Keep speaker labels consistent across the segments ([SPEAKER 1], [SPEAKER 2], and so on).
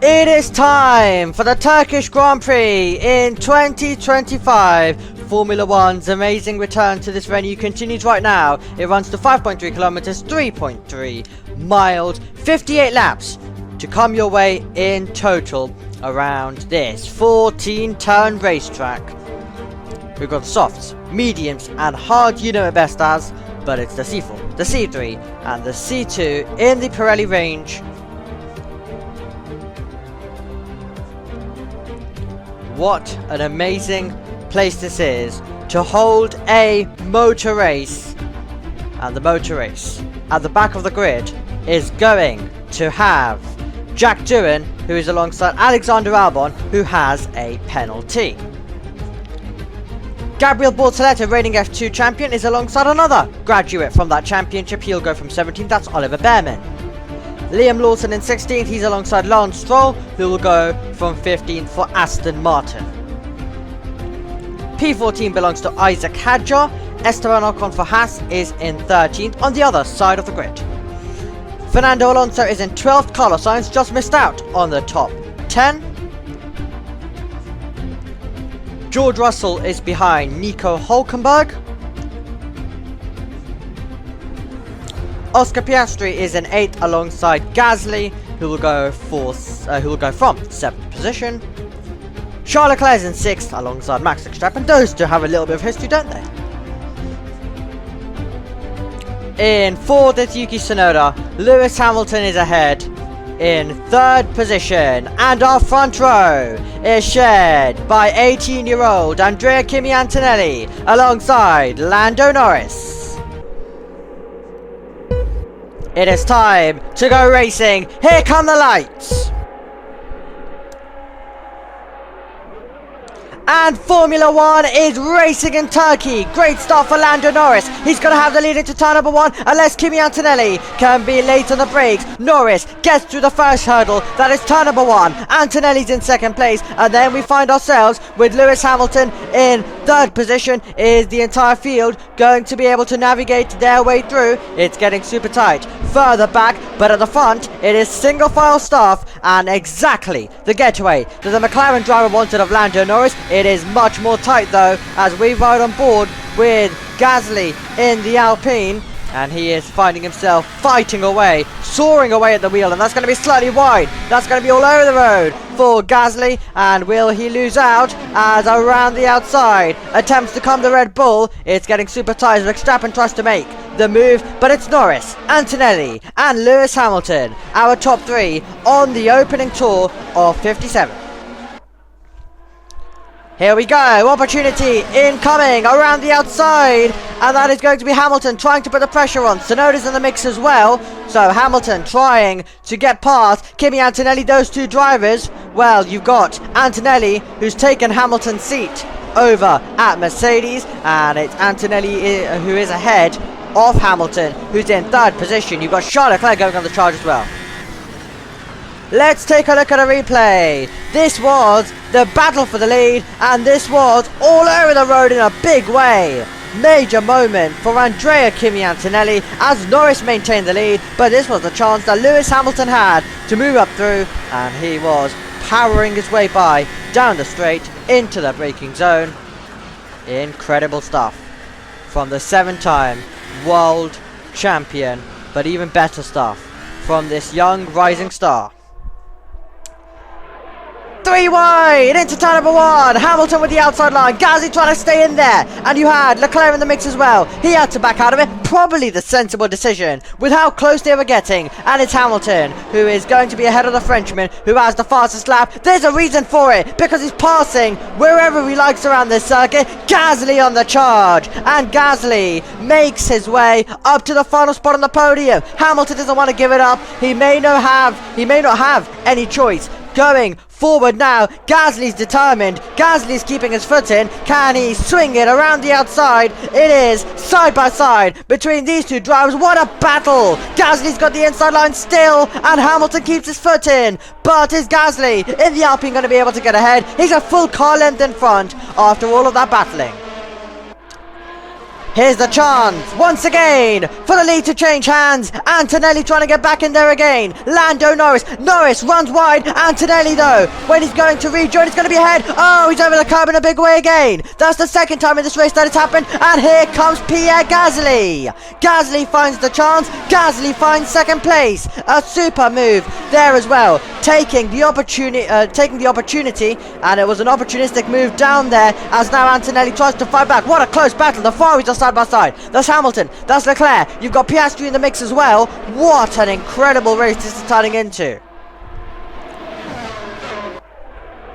[SPEAKER 1] It is time for the Turkish Grand Prix in 2025. Formula One's amazing return to this venue continues right now. It runs to 5.3 kilometers, 3.3 miles, 58 laps to come your way in total around this 14-turn racetrack. We've got softs, mediums, and hard, you know it best as, but it's the C4, the C3, and the C2 in the Pirelli range. What an amazing place this is to hold a motor race. And the motor race at the back of the grid is going to have Jack Doohan, who is alongside Alexander Albon, who has a penalty. Gabriel Bortoleto, reigning F2 champion, is alongside another graduate from that championship. He'll go from 17th, that's Oliver Behrman. Liam Lawson in 16th, he's alongside Lance Stroll, who will go from 15th for Aston Martin. P14 belongs to Isaac Hadjar. Esteban Ocon for Haas is in 13th on the other side of the grid. Fernando Alonso is in 12th, Carlos Sainz just missed out on the top 10. George Russell is behind Nico Hülkenberg. Oscar Piastri is in 8th alongside Gasly, who will go from 7th position. Charles Leclerc is in 6th alongside Max Verstappen. Those two have a little bit of history, don't they? In 4th is Yuki Tsunoda. Lewis Hamilton is ahead in 3rd position, and our front row is shared by 18-year-old Andrea Kimi Antonelli alongside Lando Norris. It is time to go racing. Here come the lights. And Formula One is racing in Turkey. Great start for Lando Norris. He's going to have the lead into turn number 1 unless Kimi Antonelli can be late on the brakes. Norris gets through the first hurdle. That is turn number 1. Antonelli's in 2nd place. And then we find ourselves with Lewis Hamilton in 3rd position. Is the entire field going to be able to navigate their way through? It's getting super tight. Further back, but at the front, it is single file staff and exactly the getaway that the McLaren driver wanted of Lando Norris. It is much more tight though, as we ride on board with Gasly in the Alpine, and he is finding himself fighting away, soaring away at the wheel, and that's going to be slightly wide. That's going to be all over the road for Gasly, and will he lose out as around the outside attempts to come to Red Bull? It's getting super tight as Verstappen tries to make the move, but it's Norris, Antonelli, and Lewis Hamilton, our top 3 on the opening tour of 57. Here we go, opportunity incoming around the outside, and that is going to be Hamilton trying to put the pressure on. Tsunoda's in the mix as well, so Hamilton trying to get past Kimi Antonelli, those two drivers. Well, you've got Antonelli, who's taken Hamilton's seat over at Mercedes, and it's Antonelli who is ahead of Hamilton, who's in 3rd position. You've got Charles Leclerc going on the charge as well. Let's take a look at a replay. This was the battle for the lead, and this was all over the road in a big way. Major moment for Andrea Kimi Antonelli as Norris maintained the lead, but this was the chance that Lewis Hamilton had to move up through, and he was powering his way by down the straight into the braking zone. Incredible stuff from the 7-time world champion, but even better stuff from this young rising star. 3 wide into turn number 1. Hamilton with the outside line. Gasly trying to stay in there. And you had Leclerc in the mix as well. He had to back out of it. Probably the sensible decision with how close they were getting. And it's Hamilton who is going to be ahead of the Frenchman who has the fastest lap. There's a reason for it, because he's passing wherever he likes around this circuit. Gasly on the charge. And Gasly makes his way up to the final spot on the podium. Hamilton doesn't want to give it up. He may not have any choice. Going forward now, Gasly's determined. Gasly's keeping his foot in. Can he swing it around the outside? It is side by side between these two drivers. What a battle! Gasly's got the inside line still, and Hamilton keeps his foot in. But is Gasly in the Alpine going to be able to get ahead? He's a full car length in front after all of that battling. Here's the chance, once again, for the lead to change hands. Antonelli trying to get back in there again. Lando Norris. Norris runs wide. Antonelli, though, when he's going to rejoin, it's going to be ahead. Oh, he's over the curb in a big way again. That's the second time in this race that it's happened. And here comes Pierre Gasly. Gasly finds the chance. Gasly finds second place. A super move there as well. Taking the opportunity, and it was an opportunistic move down there as now Antonelli tries to fight back. What a close battle. The Ferraris are side by side. That's Hamilton, that's Leclerc, you've got Piastri in the mix as well. What an incredible race this is turning into.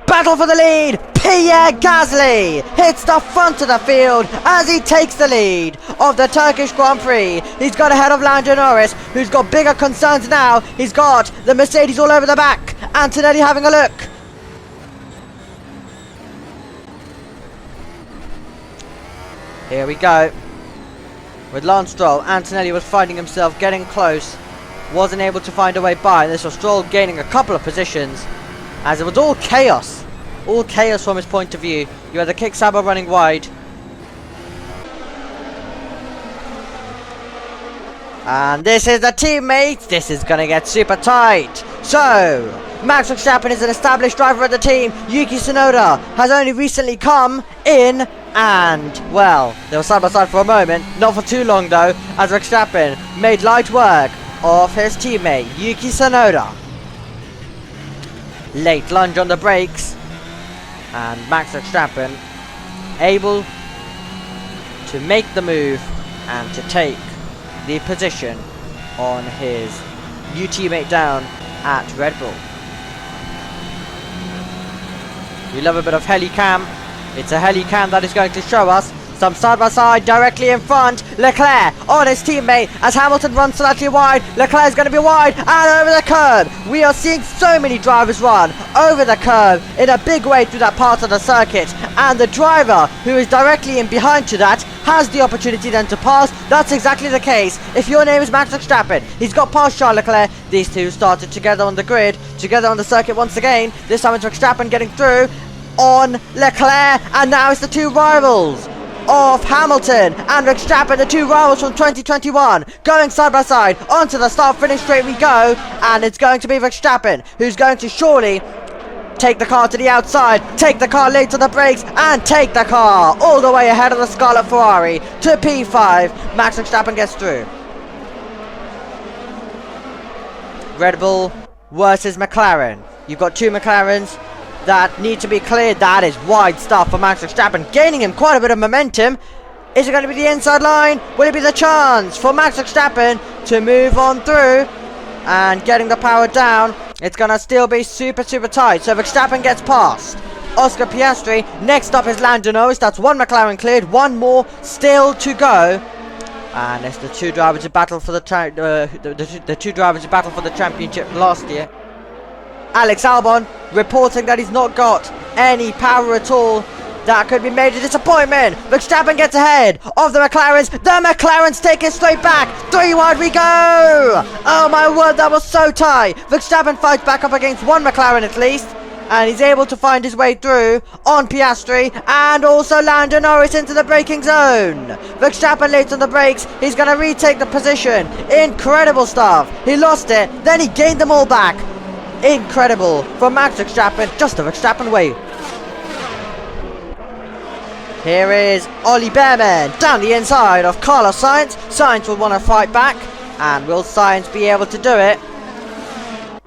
[SPEAKER 1] Battle for the lead. Pierre Gasly hits the front of the field as he takes the lead of the Turkish Grand Prix. He's got ahead of Lando Norris, who's got bigger concerns now. He's got the Mercedes all over the back. Antonelli having a look. Here we go. With Lance Stroll, Antonelli was finding himself getting close. Wasn't able to find a way by. This was Stroll gaining a couple of positions as it was all chaos. All chaos from his point of view. You had the kick saber running wide. And this is the teammates. This is going to get super tight. So, Max Verstappen is an established driver of the team. Yuki Tsunoda has only recently come in. And, well, they were side by side for a moment. Not for too long, though, as Verstappen made light work of his teammate, Yuki Tsunoda. Late lunge on the brakes. And Max Verstappen able to make the move and to take the position on his new teammate down at Red Bull. We love a bit of heli-cam. It's a heli-cam that is going to show us some side-by-side directly in front. Leclerc on his teammate as Hamilton runs slightly wide. Leclerc is going to be wide and over the curb. We are seeing so many drivers run over the curb in a big way through that part of the circuit. And the driver who is directly in behind to that has the opportunity then to pass. That's exactly the case. If your name is Max Verstappen, he's got past Charles Leclerc. These two started together on the grid, together on the circuit once again. This time it's Verstappen getting through on Leclerc, and now it's the two rivals of Hamilton and Verstappen, the two rivals from 2021, going side by side onto the start-finish straight we go, and it's going to be Verstappen who's going to surely take the car to the outside, take the car late to the brakes, and take the car all the way ahead of the Scarlet Ferrari to P5. Max Verstappen gets through. Red Bull versus McLaren. You've got two McLarens that need to be cleared. That is wide stuff for Max Verstappen, gaining him quite a bit of momentum. Is it going to be the inside line? Will it be the chance for Max Verstappen to move on through and getting the power down? It's going to still be super tight. So Verstappen gets past Oscar Piastri. Next up is Lando Norris. That's one McLaren cleared, one more still to go. And it's the two drivers who battle for the two drivers who battle for the championship last year. Alex Albon reporting that he's not got any power at all. That could be major disappointment. Verstappen gets ahead of the McLarens. The McLarens take it straight back. 3 wide we go. Oh my word, that was so tight. Verstappen fights back up against one McLaren at least, and he's able to find his way through on Piastri and also Lando Norris into the braking zone. Verstappen late on the brakes. He's going to retake the position. Incredible stuff. He lost it, then he gained them all back. Incredible from Max Verstappen, just the Verstappen way. Here is Ollie Behrman down the inside of Carlos Sainz. Sainz will want to fight back, and will Sainz be able to do it?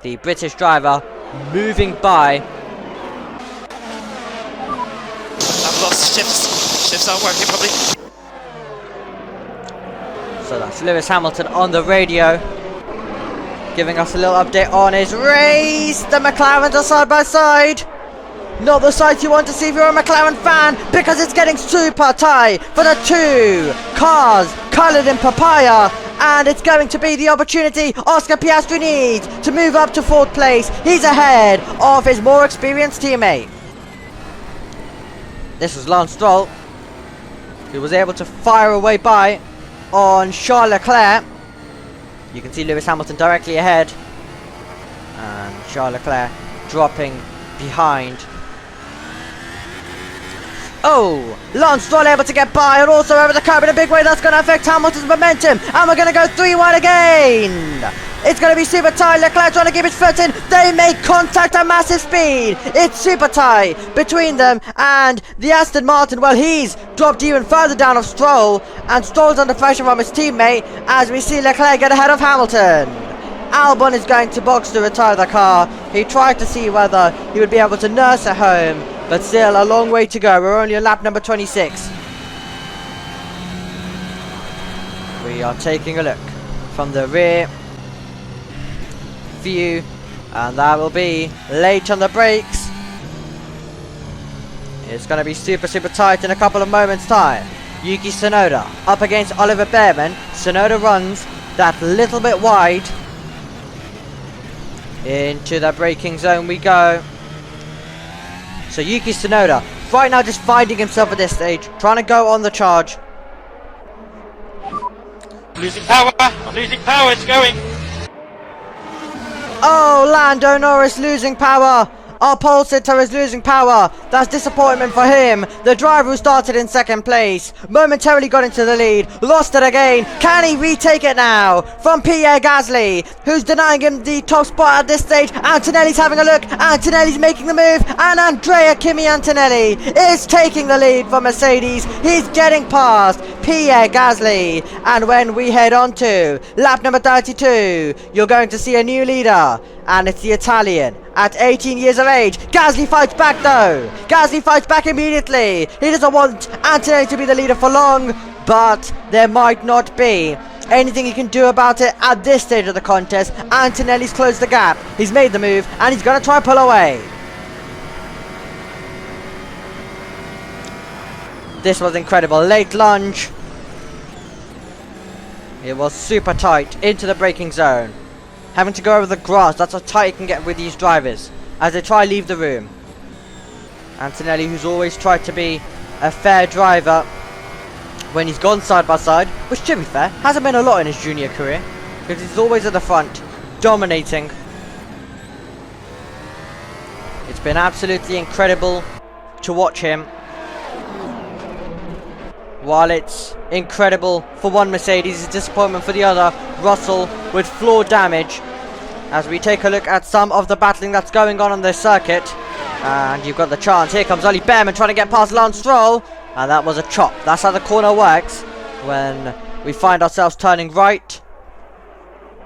[SPEAKER 1] The British driver moving by.
[SPEAKER 2] I've lost shifts. Shifts aren't working properly.
[SPEAKER 1] So that's Lewis Hamilton on the radio, giving us a little update on his race. The McLarens are side by side. Not the sight you want to see if you're a McLaren fan, because it's getting super tight for the two cars coloured in papaya. And it's going to be the opportunity Oscar Piastri needs to move up to 4th place. He's ahead of his more experienced teammate. This was Lance Stroll, who was able to fire away by on Charles Leclerc. You can see Lewis Hamilton directly ahead, and Charles Leclerc dropping behind. Oh, Lance Stroll able to get by and also over the curb in a big way. That's going to affect Hamilton's momentum. And we're going to go 3-1 again. It's going to be super tight. Leclerc trying to keep his foot in. They make contact at massive speed. It's super tight between them and the Aston Martin. Well, he's dropped even further down of Stroll. And Stroll's under pressure from his teammate as we see Leclerc get ahead of Hamilton. Albon is going to box to retire the car. He tried to see whether he would be able to nurse it home, but still a long way to go. We're only on lap number 26. We are taking a look from the rear view, and that will be late on the brakes. It's going to be super tight in a couple of moments time. Yuki Tsunoda up against Oliver Bearman. Tsunoda runs that little bit wide. Into the braking zone we go. So Yuki Tsunoda right now just finding himself at this stage, trying to go on the charge.
[SPEAKER 3] Losing power, I'm losing power, it's going.
[SPEAKER 1] Oh, Lando Norris losing power. Our pole sitter is losing power. That's disappointment for him. The driver who started in second place momentarily got into the lead, lost it again. Can he retake it now from Pierre Gasly, who's denying him the top spot at this stage? Antonelli's having a look. Antonelli's making the move, and Andrea Kimi Antonelli is taking the lead for Mercedes. He's getting past Pierre Gasly, and when we head on to lap number 32, you're going to see a new leader, and it's the Italian at 18 years of age. Gasly fights back though. Gasly fights back immediately. He doesn't want Antonelli to be the leader for long, but there might not be anything he can do about it at this stage of the contest. Antonelli's closed the gap. He's made the move, and he's going to try and pull away. This was incredible. Late lunge. It was super tight into the braking zone. Having to go over the grass, that's how tight you can get with these drivers as they try to leave the room. Antonelli, who's always tried to be a fair driver when he's gone side by side, which to be fair, hasn't been a lot in his junior career, because he's always at the front, dominating. It's been absolutely incredible to watch him. While it's incredible for one Mercedes, it's disappointment for the other, Russell, with floor damage. As we take a look at some of the battling that's going on this circuit. And you've got the chance. Here comes Ollie Bearman trying to get past Lance Stroll. And that was a chop. That's how the corner works when we find ourselves turning right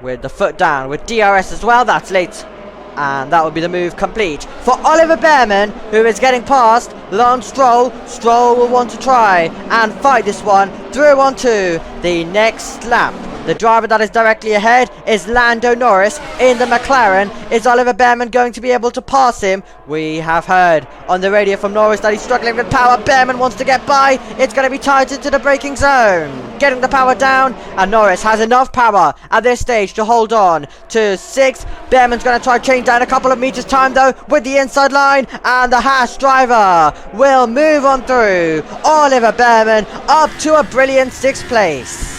[SPEAKER 1] with the foot down. With DRS as well, that's late. And that would be the move complete for Oliver Bearman, who is getting past Lance Stroll. Stroll will want to try and fight this one through onto the next lap. The driver that is directly ahead is Lando Norris in the McLaren. Is Oliver Bearman going to be able to pass him? We have heard on the radio from Norris that he's struggling with power. Bearman wants to get by. It's going to be tight into the braking zone. Getting the power down, and Norris has enough power at this stage to hold on to 6th. Bearman's going to try to change down a couple of meters time though with the inside line, and the Haas driver will move on through. Oliver Bearman up to a brilliant 6th place.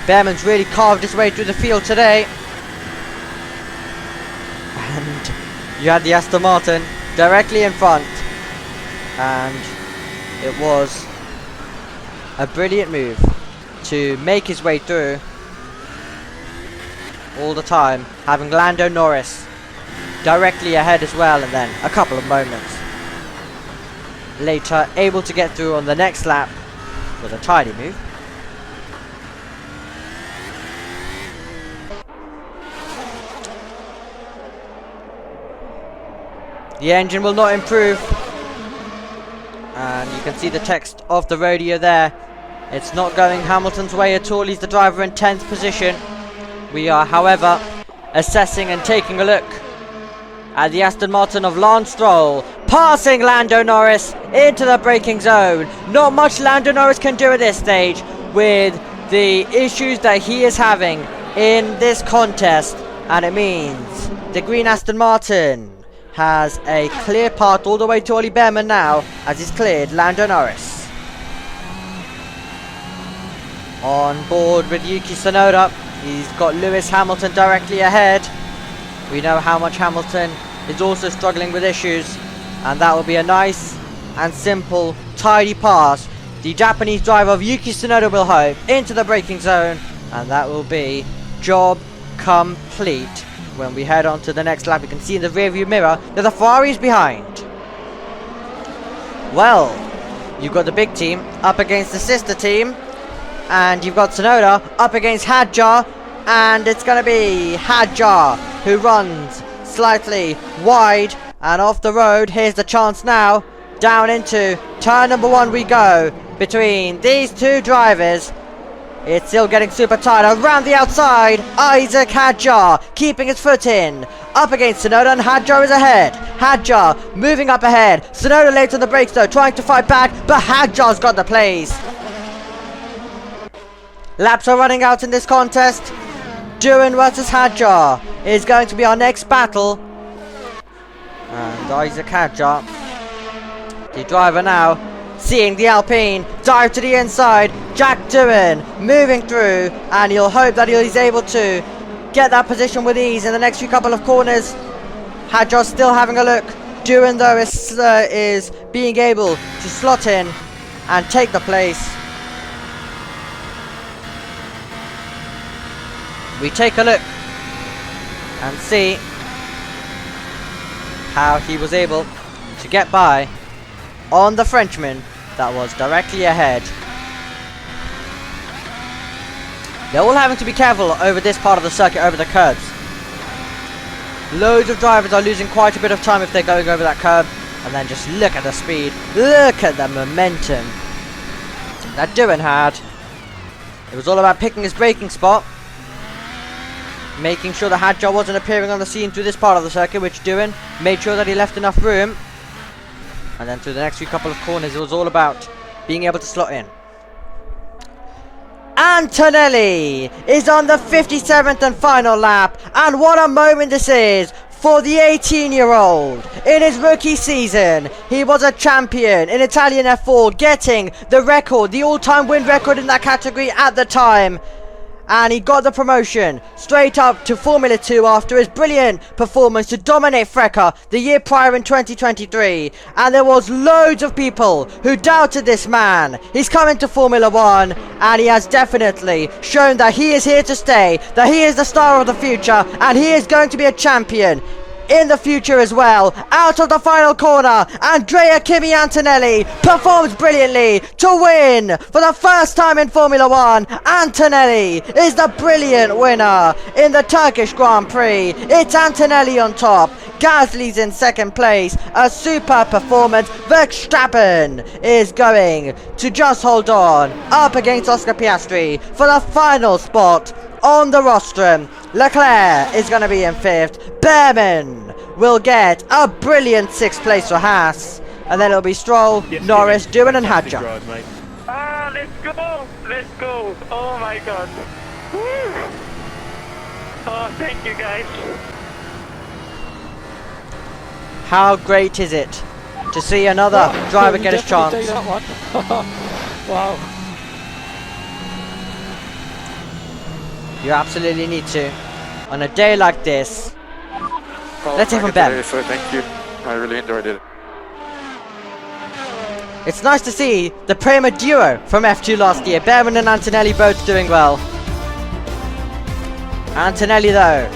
[SPEAKER 1] Bearman's really carved his way through the field today. And you had the Aston Martin directly in front. And it was a brilliant move to make his way through. All the time having Lando Norris directly ahead as well, and then a couple of moments later able to get through on the next lap with a tidy move. The engine will not improve, and you can see the text of the radio there. It's not going Hamilton's way at all. He's the driver in 10th position. We are, however, assessing and taking a look at the Aston Martin of Lance Stroll, passing Lando Norris into the braking zone. Not much Lando Norris can do at this stage with the issues that he is having in this contest, and it means the green Aston Martin has a clear path all the way to Ollie Bearman now, as he's cleared Lando Norris. On board with Yuki Tsunoda, he's got Lewis Hamilton directly ahead. We know how much Hamilton is also struggling with issues, and that will be a nice and simple, tidy pass. The Japanese driver of Yuki Tsunoda will hope into the braking zone, and that will be job complete. When we head on to the next lap, you can see in the rearview mirror that the Ferrari is behind. Well, you've got the big team up against the sister team, and you've got Tsunoda up against Hadjar, and it's going to be Hadjar who runs slightly wide and off the road. Here's the chance now. Down into turn number 1 we go between these two drivers. It's still getting super tight around the outside. Isaac Hadjar keeping his foot in. Up against Tsunoda, and Hadjar is ahead. Hadjar moving up ahead. Tsunoda late on the brakes though, trying to fight back, but Hadjar's got the place. Laps are running out in this contest. Duran versus Hadjar is going to be our next battle. And Isaac Hadjar, the driver now, seeing the Alpine dive to the inside. Jack Duran moving through, and he'll hope that he's able to get that position with ease in the next few couple of corners. Hadjar still having a look. Duran though is being able to slot in and take the place. We take a look and see how he was able to get by on the Frenchman that was directly ahead. They're all having to be careful over this part of the circuit, over the curbs. Loads of drivers are losing quite a bit of time if they're going over that curb. And then just look at the speed, look at the momentum that Duran had. It was all about picking his braking spot, making sure that Hadjar wasn't appearing on the scene through this part of the circuit, which Duran made sure that he left enough room. And then through the next few couple of corners, it was all about being able to slot in. Antonelli is on the 57th and final lap, and what a moment this is for the 18-year-old. In his rookie season, he was a champion in Italian F4, getting the record, the all-time win record in that category at the time. And he got the promotion straight up to Formula 2 after his brilliant performance to dominate Freca the year prior in 2023. And there was loads of people who doubted this man. He's coming to Formula 1, and he has definitely shown that he is here to stay, that he is the star of the future, and he is going to be a champion in the future as well. Out of the final corner, Andrea Kimi Antonelli performs brilliantly to win for the first time in Formula 1. Antonelli is the brilliant winner in the Turkish Grand Prix. It's Antonelli on top, Gasly's in second place. A superb performance. Verstappen is going to just hold on up against Oscar Piastri for the final spot on the rostrum. Leclerc is going to be in 5th. Behrman will get a brilliant 6th place for Haas. And then it'll be Stroll, Norris, Duran and Hadjar.
[SPEAKER 3] Let's go! Let's go! Oh my god! Woo. Oh, thank you guys.
[SPEAKER 1] How great is it to see another driver get his chance?
[SPEAKER 4] Take that one. Wow.
[SPEAKER 1] You absolutely need to. On a day like this. Let's hear from Ben.
[SPEAKER 5] So thank you. I really enjoyed it.
[SPEAKER 1] It's nice to see the Prima duo from F2 last year. Behrman and Antonelli both doing well. Antonelli though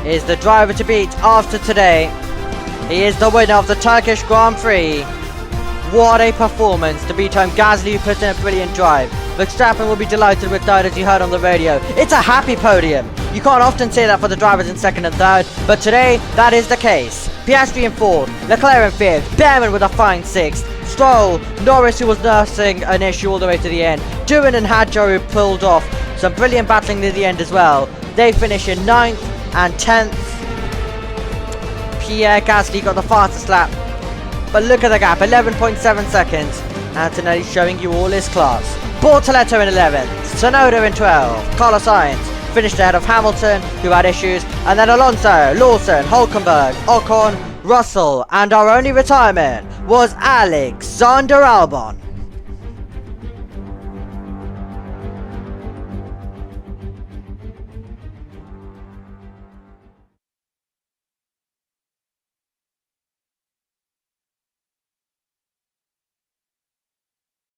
[SPEAKER 1] is the driver to beat after today. He is the winner of the Turkish Grand Prix. What a performance to beat home Gasly, who put in a brilliant drive. Verstappen will be delighted with third, as you heard on the radio. It's a happy podium. You can't often say that for the drivers in second and third, but today that is the case. Piastri in 4th, Leclerc in 5th, Behrman with a fine 6th, Stroll, Norris, who was nursing an issue all the way to the end, Duran and Hadjar, who pulled off some brilliant battling near the end as well. They finish in 9th and 10th. Pierre Gasly got the fastest lap, but look at the gap, 11.7 seconds. Antonelli showing you all his class. Bortoletto in 11th, Tsunoda in 12th, Carlos Sainz finished ahead of Hamilton, who had issues, and then Alonso, Lawson, Hulkenberg, Ocon, Russell, and our only retirement was Alexander Albon.